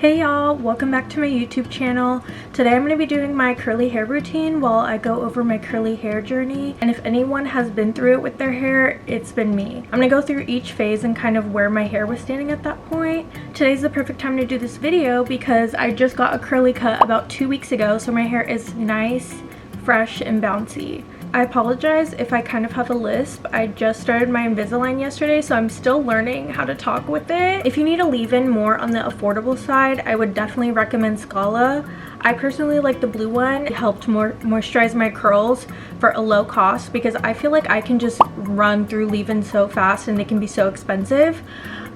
Hey y'all, welcome back to my YouTube channel. Today I'm going to be doing my curly hair routine while I go over my curly hair journey. And if anyone has been through it with their hair, it's been me. I'm going to go through each phase and kind of where my hair was standing at that point. Today's the perfect time to do this video because I just got a curly cut about 2 weeks ago, so my hair is nice, fresh, and bouncy. I apologize if I kind of have a lisp. I just started my Invisalign yesterday, so I'm still learning how to talk with it. If you need a leave-in more on the affordable side, I would definitely recommend Scala. I personally like the blue one. It helped moisturize my curls for a low cost because I feel like I can just run through leave-in so fast and they can be so expensive.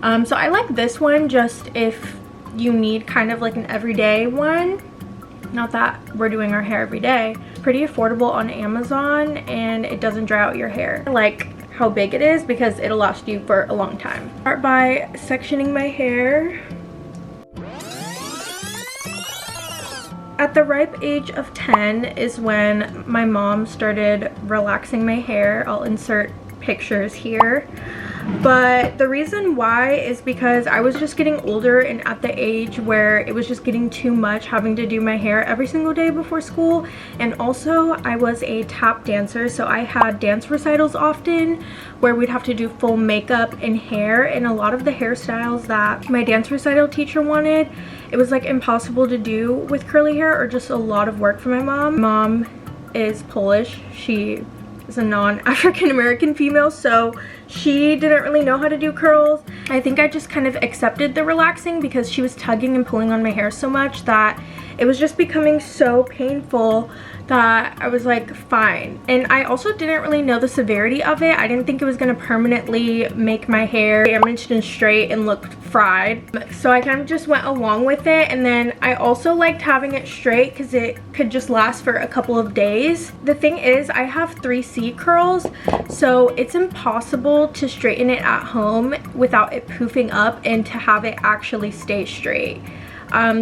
So I like this one just if you need kind of like an everyday one. Not that we're doing our hair every day. Pretty affordable on Amazon and it doesn't dry out your hair. I like how big it is because it'll last you for a long time. Start by sectioning my hair. At the ripe age of 10 is when my mom started relaxing my hair. I'll insert pictures here. But the reason why is because I was just getting older and at the age where it was just getting too much having to do my hair every single day before school. And also I was a tap dancer, so I had dance recitals often where we'd have to do full makeup and hair, and a lot of the hairstyles that my dance recital teacher wanted, it was like impossible to do with curly hair or just a lot of work for my mom. Mom is Polish. She is a non-African American female, so she didn't really know how to do curls. I think I just kind of accepted the relaxing because she was tugging and pulling on my hair so much that it was just becoming so painful that I was like, fine. And I also didn't really know the severity of it. I didn't think it was going to permanently make my hair damaged and straight and look fried. So I kind of just went along with it. And then I also liked having it straight because it could just last for a couple of days. The thing is, I have 3C curls, so it's impossible to straighten it at home without it poofing up and to have it actually stay straight.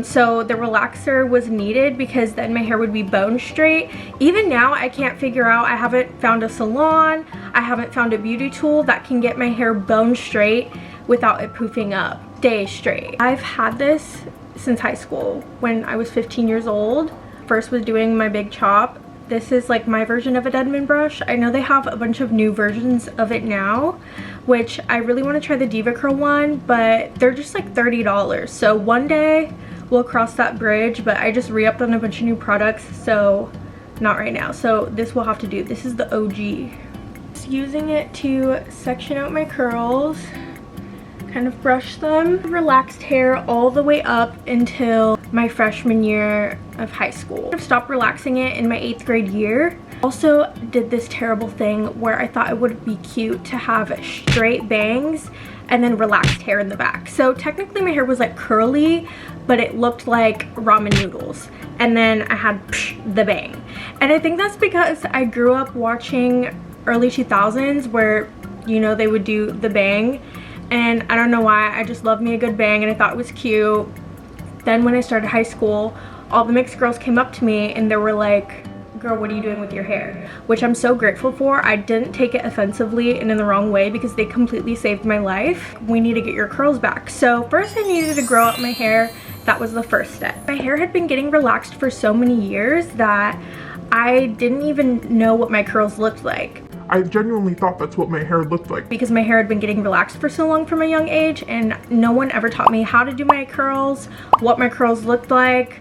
So the relaxer was needed because then my hair would be bone straight. Even now I can't figure out, I haven't found a salon, I haven't found a beauty tool that can get my hair bone straight without it poofing up, stay straight. I've had this since high school when I was 15 years old. First was doing my big chop. This is like my version of a Deadman brush. I know they have a bunch of new versions of it now, which I really want to try the Diva Curl one, but they're just like $30. So one day we'll cross that bridge, but I just re-upped on a bunch of new products, so not right now. So this will have to do. This is the OG. Just using it to section out my curls, kind of brush them. Relaxed hair all the way up until my freshman year of high school. I stopped relaxing it in my 8th grade year. Also did this terrible thing where I thought it would be cute to have straight bangs and then relaxed hair in the back. So technically my hair was like curly, but it looked like ramen noodles. And then I had the bang. And I think that's because I grew up watching early 2000s where, you know, they would do the bang. And I don't know why, I just loved me a good bang and I thought it was cute. Then when I started high school, all the mixed girls came up to me and they were like, girl, what are you doing with your hair? Which I'm so grateful for. I didn't take it offensively and in the wrong way because they completely saved my life. We need to get your curls back. So first I needed to grow out my hair. That was the first step. My hair had been getting relaxed for so many years that I didn't even know what my curls looked like. I genuinely thought that's what my hair looked like. Because my hair had been getting relaxed for so long from a young age and no one ever taught me how to do my curls, what my curls looked like,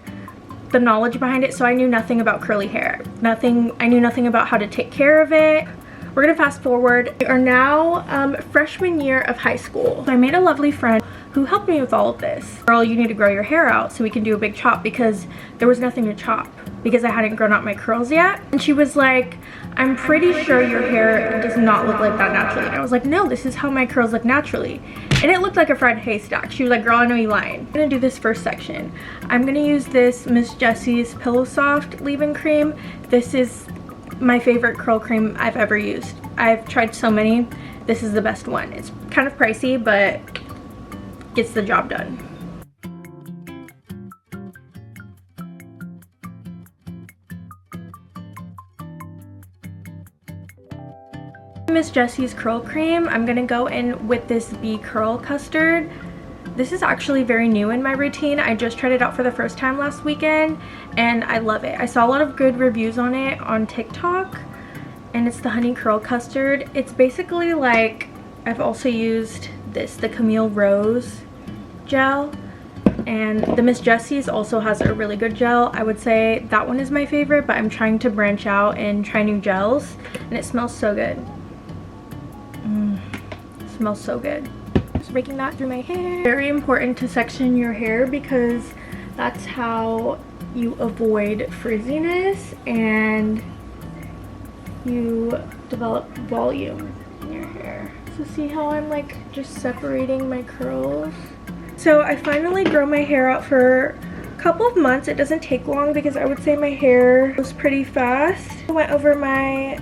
the knowledge behind it, so I knew nothing about curly hair. I knew nothing about how to take care of it. We're gonna fast forward. We are now freshman year of high school. So I made a lovely friend who helped me with all of this. Girl, you need to grow your hair out so we can do a big chop because there was nothing to chop because I hadn't grown out my curls yet. And she was like, I'm pretty sure your hair does not look like that naturally. And I was like, no, this is how my curls look naturally. And it looked like a fried haystack. She was like, girl, I know you lying. I'm gonna do this first section. I'm gonna use this Miss Jessie's Pillow Soft leave-in cream. This is my favorite curl cream I've ever used. I've tried so many. This is the best one. It's kind of pricey, but gets the job done. Miss Jessie's curl cream. I'm gonna go in with this Bee Curl Custard. This is actually very new in my routine. I just tried it out for the first time last weekend and I love it. I saw a lot of good reviews on it on TikTok, and it's the honey curl custard. It's basically like, I've also used this, the Camille Rose gel, and the Miss Jessie's also has a really good gel. I would say that one is my favorite, but I'm trying to branch out and try new gels, and it smells so good. It smells so good. Just raking that through my hair. Very important to section your hair because that's how you avoid frizziness and you develop volume in your hair. So see how I'm like just separating my curls? So I finally grow my hair out for a couple of months. It doesn't take long because I would say my hair was pretty fast. I went over my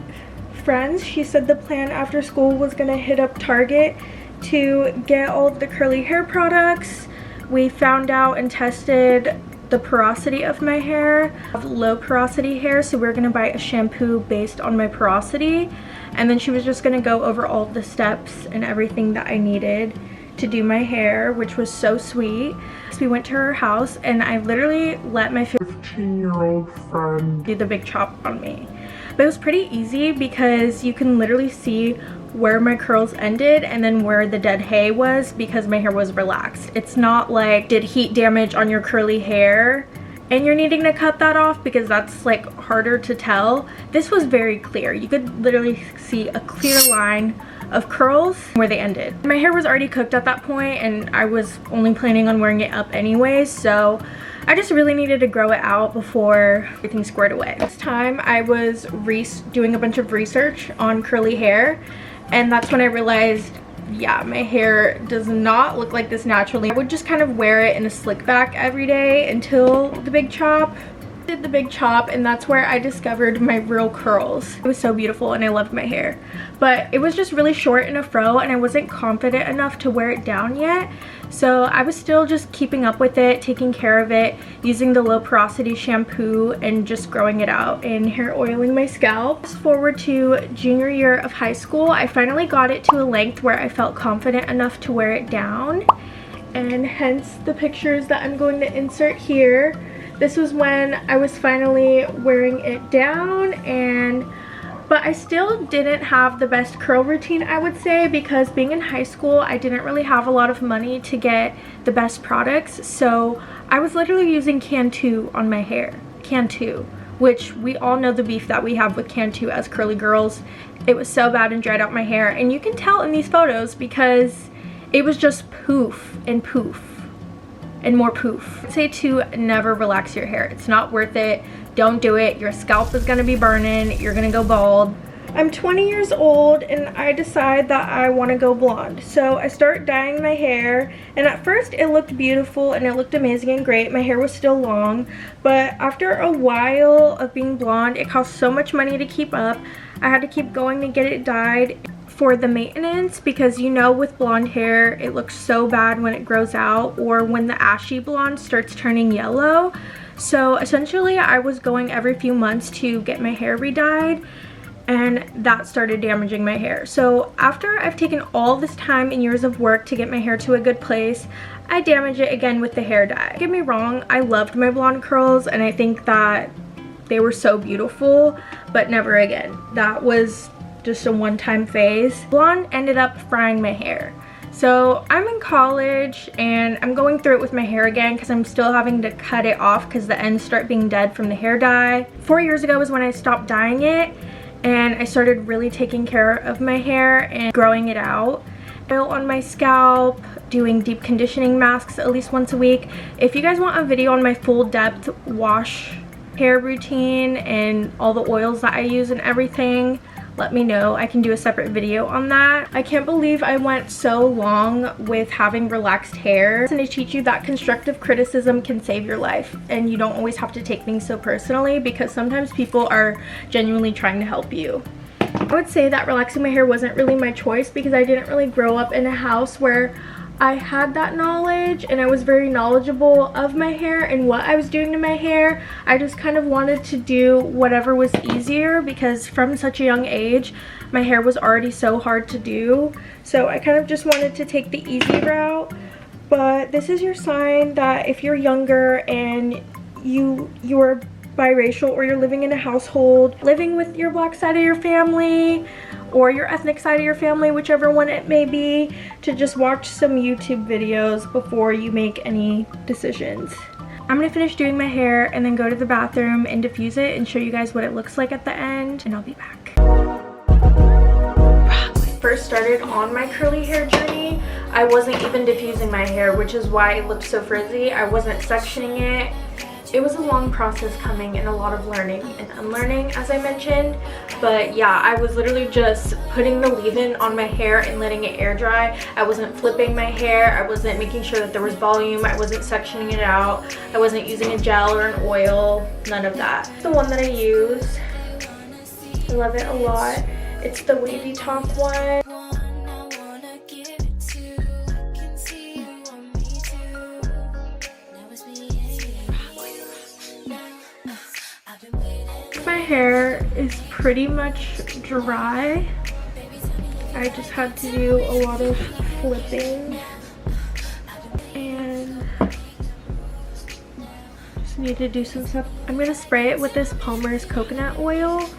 friends. She said the plan after school was gonna hit up Target to get all of the curly hair products. We found out and tested the porosity of my hair. I have low porosity hair, so we're gonna buy a shampoo based on my porosity, and then she was just gonna go over all the steps and everything that I needed to do my hair, which was so sweet. So we went to her house and I literally let my 15-year-old friend do the big chop on me. But it was pretty easy because you can literally see where my curls ended and then where the dead hay was because my hair was relaxed. It's not like did heat damage on your curly hair and you're needing to cut that off, because that's like harder to tell. This was very clear. You could literally see a clear line of curls where they ended. My hair was already cooked at that point and I was only planning on wearing it up anyways, so I just really needed to grow it out before everything squared away. This time I was doing a bunch of research on curly hair, and that's when I realized, yeah, my hair does not look like this naturally. I would just kind of wear it in a slick back every day until the big chop. Did the big chop, and that's where I discovered my real curls. It was so beautiful and I loved my hair, but it was just really short in a fro and I wasn't confident enough to wear it down yet. So I was still just keeping up with it, taking care of it, using the low porosity shampoo and just growing it out and hair oiling my scalp. Fast forward to junior year of high school, I finally got it to a length where I felt confident enough to wear it down, and hence the pictures that I'm going to insert here. This was when I was finally wearing it down, but I still didn't have the best curl routine, I would say, because being in high school, I didn't really have a lot of money to get the best products. So I was literally using Cantu on my hair. Cantu, which we all know the beef that we have with Cantu as curly girls. It was so bad and dried out my hair, and you can tell in these photos because it was just poof and poof and more poof. I'd say to never relax your hair. It's not worth it. Don't do it. Your scalp is gonna be burning. You're gonna go bald. I'm 20 years old and I decide that I want to go blonde. So I start dyeing my hair, and at first it looked beautiful and it looked amazing and great. My hair was still long, but after a while of being blonde, it cost so much money to keep up. I had to keep going to get it dyed for the maintenance, because you know with blonde hair it looks so bad when it grows out or when the ashy blonde starts turning yellow. So essentially I was going every few months to get my hair re-dyed, and that started damaging my hair. So after I've taken all this time and years of work to get my hair to a good place, I damage it again with the hair dye. Don't get me wrong, I loved my blonde curls and I think that they were so beautiful, but never again. That was just a one-time phase. Blonde ended up frying my hair. So I'm in college and I'm going through it with my hair again because I'm still having to cut it off because the ends start being dead from the hair dye. 4 years ago was when I stopped dyeing it and I started really taking care of my hair and growing it out. Oil on my scalp, doing deep conditioning masks at least once a week. If you guys want a video on my full depth wash hair routine and all the oils that I use and everything, let me know. I can do a separate video on that. I can't believe I went so long with having relaxed hair. And to teach you that constructive criticism can save your life, and you don't always have to take things so personally, because sometimes people are genuinely trying to help you. I would say that relaxing my hair wasn't really my choice because I didn't really grow up in a house where I had that knowledge and I was very knowledgeable of my hair and what I was doing to my hair. I just kind of wanted to do whatever was easier because from such a young age, my hair was already so hard to do. So I kind of just wanted to take the easy route. But this is your sign that if you're younger and you're biracial, or you're living in a household living with your black side of your family or your ethnic side of your family, whichever one it may be, to just watch some YouTube videos before you make any decisions. I'm gonna finish doing my hair and then go to the bathroom and diffuse it and show you guys what it looks like at the end, and I'll be back. First started on my curly hair journey, I wasn't even diffusing my hair, which is why it looked so frizzy. I wasn't sectioning it. It was a long process coming and a lot of learning and unlearning, as I mentioned. But yeah, I was literally just putting the leave-in on my hair and letting it air dry. I wasn't flipping my hair. I wasn't making sure that there was volume. I wasn't sectioning it out. I wasn't using a gel or an oil. None of that. The one that I use, I love it a lot. It's the wavy top one. My hair is pretty much dry. I just had to do a lot of flipping and just need to do some stuff. I'm gonna spray it with this Palmer's coconut oil.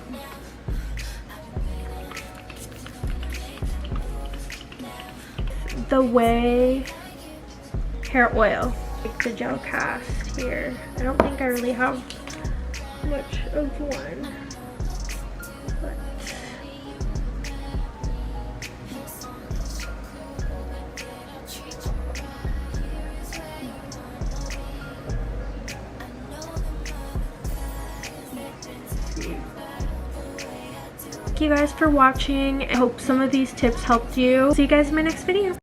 The Way hair oil, like the gel cast here. I don't think I really have much of one, but thank you guys for watching. I hope some of these tips helped you. See you guys in my next video.